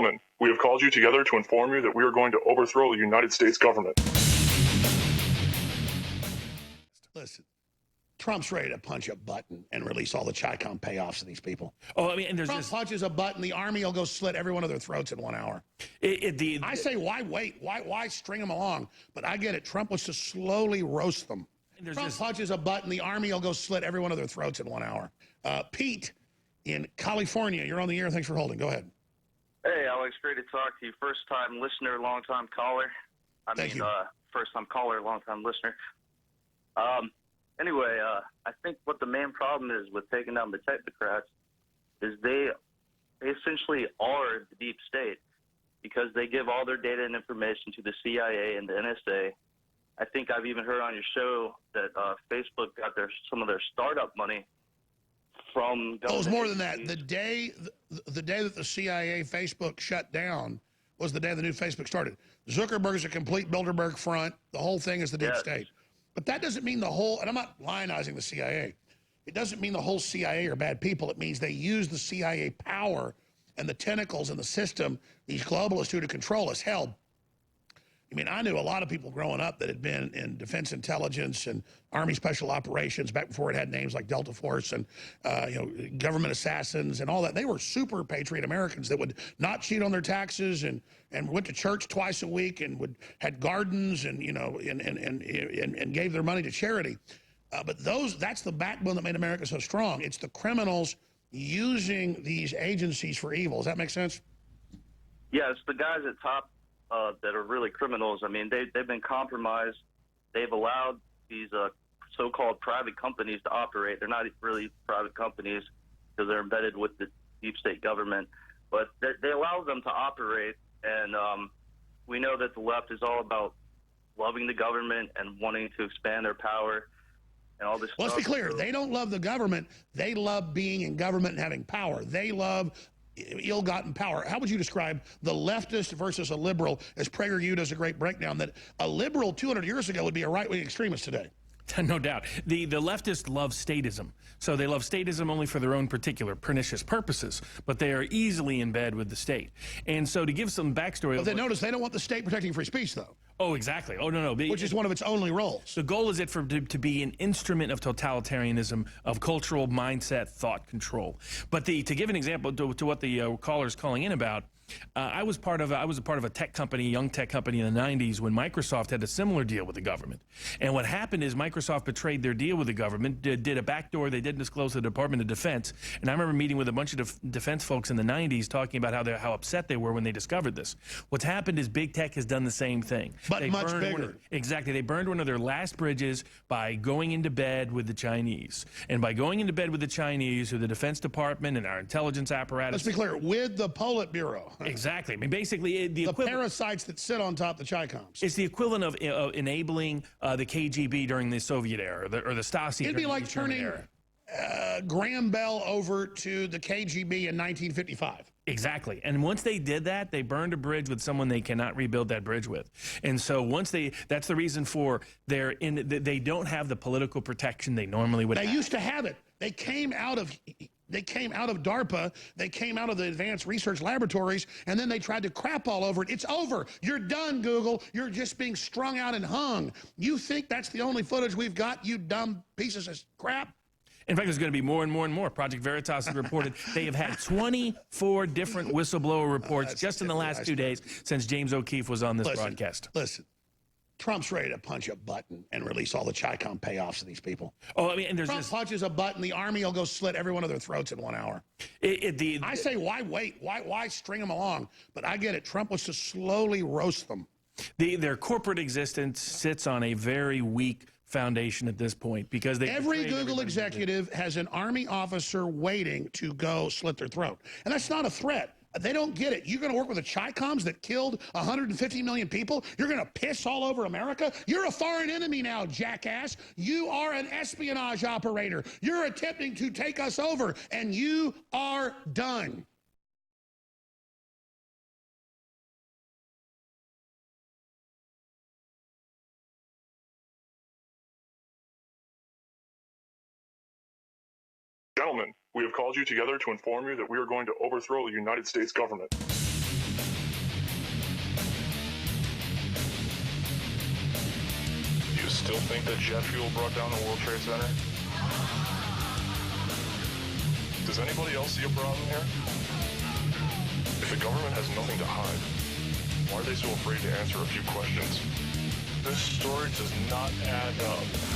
Gentlemen, we have called you together to inform you that we are going to overthrow the United States government. Listen, Trump's ready to punch a button and release all the Chi-Com payoffs to these people. Oh, I mean, and there's Trump punches a button, the army will go slit every one of their throats in 1 hour. I say, why wait? Why string them along? But I get it. Trump wants to slowly roast them. Trump punches a button, the army will go slit every one of their throats in 1 hour. Pete in California, you're on the air. Thanks for holding. Go ahead. Hey, Alex, great to talk to you. First-time listener, long-time caller. Thank you. First-time caller, long-time listener. Anyway, I think what the main problem is with taking down the technocrats is they essentially are the deep state because they give all their data and information to the CIA and the NSA. I think I've even heard on your show that Facebook got some of their startup money from government. Oh, it was more than that. The day that the CIA Facebook shut down was the day the new Facebook started. Zuckerberg's a complete Bilderberg front. The whole thing is the deep state. But that doesn't mean the whole, and I'm not lionizing the CIA. It doesn't mean the whole CIA are bad people. It means they use the CIA power and the tentacles in the system, these globalists do to control us. Hell, I mean, I knew a lot of people growing up that had been in defense intelligence and Army Special Operations back before it had names like Delta Force and, you know, government assassins and all that. They were super patriot Americans that would not cheat on their taxes and went to church twice a week and had gardens and, you know, and gave their money to charity. But that's the backbone that made America so strong. It's the criminals using these agencies for evil. Does that make sense? Yeah, it's the guys at top that are really criminals. I mean, they've been compromised. They've allowed these so-called private companies to operate. They're not really private companies because they're embedded with the deep state government, but they allow them to operate. And we know that the left is all about loving the government and wanting to expand their power and all this stuff. Let's be clear. They don't love the government. They love being in government and having power. They love ill-gotten power. How would you describe the leftist versus a liberal, as PragerU does a great breakdown, that a liberal 200 years ago would be a right-wing extremist today? No doubt. The leftists love statism. So they love statism only for their own particular pernicious purposes, but they are easily in bed with the state. And so to give some backstory... But notice they don't want the state protecting free speech, though. Oh, exactly. Oh, no. Which is one of its only roles. The goal is to be an instrument of totalitarianism, of cultural mindset, thought control. But to give an example to what the caller's calling in about, I was a part of a tech company, young tech company in the 90s when Microsoft had a similar deal with the government. And what happened is Microsoft betrayed their deal with the government, did a backdoor. They didn't disclose to the Department of Defense. And I remember meeting with a bunch of defense folks in the 90s talking about how upset they were when they discovered this. What's happened is big tech has done the same thing. But much bigger. Exactly. They burned one of their last bridges by going into bed with the Chinese. And by going into bed with the Chinese, who the Defense Department and our intelligence apparatus... Let's be clear, with the Politburo. Exactly. I mean, basically, the parasites that sit on top of the Chi-Coms. It's the equivalent of enabling the KGB during the Soviet era, or the Stasi. It'd be like turning Graham Bell over to the KGB in 1955. Exactly. And once they did that, they burned a bridge with someone they cannot rebuild that bridge with. And so that's the reason for they don't have the political protection they normally would have. They used to have it. They came out of DARPA, they came out of the Advanced Research Laboratories, and then they tried to crap all over it. It's over. You're done, Google. You're just being strung out and hung. You think that's the only footage we've got, you dumb pieces of crap? In fact, there's going to be more and more and more. Project Veritas has reported they have had 24 different whistleblower reports just in the last 2 days since James O'Keefe was on this broadcast. Listen. Trump's ready to punch a button and release all the Chi-Com payoffs to these people. Oh, I mean, and Trump punches a button, the army will go slit every one of their throats in 1 hour. I say, why wait? Why string them along? But I get it. Trump wants to slowly roast them. Their corporate existence sits on a very weak foundation at this point because every Google executive has an army officer waiting to go slit their throat. And that's not a threat. They don't get it. You're going to work with the Chi-Coms that killed 150 million people? You're going to piss all over America? You're a foreign enemy now, jackass. You are an espionage operator. You're attempting to take us over, and you are done. Gentlemen, we have called you together to inform you that we are going to overthrow the United States government. You still think that jet fuel brought down the World Trade Center? Does anybody else see a problem here? If the government has nothing to hide, why are they so afraid to answer a few questions? This story does not add up.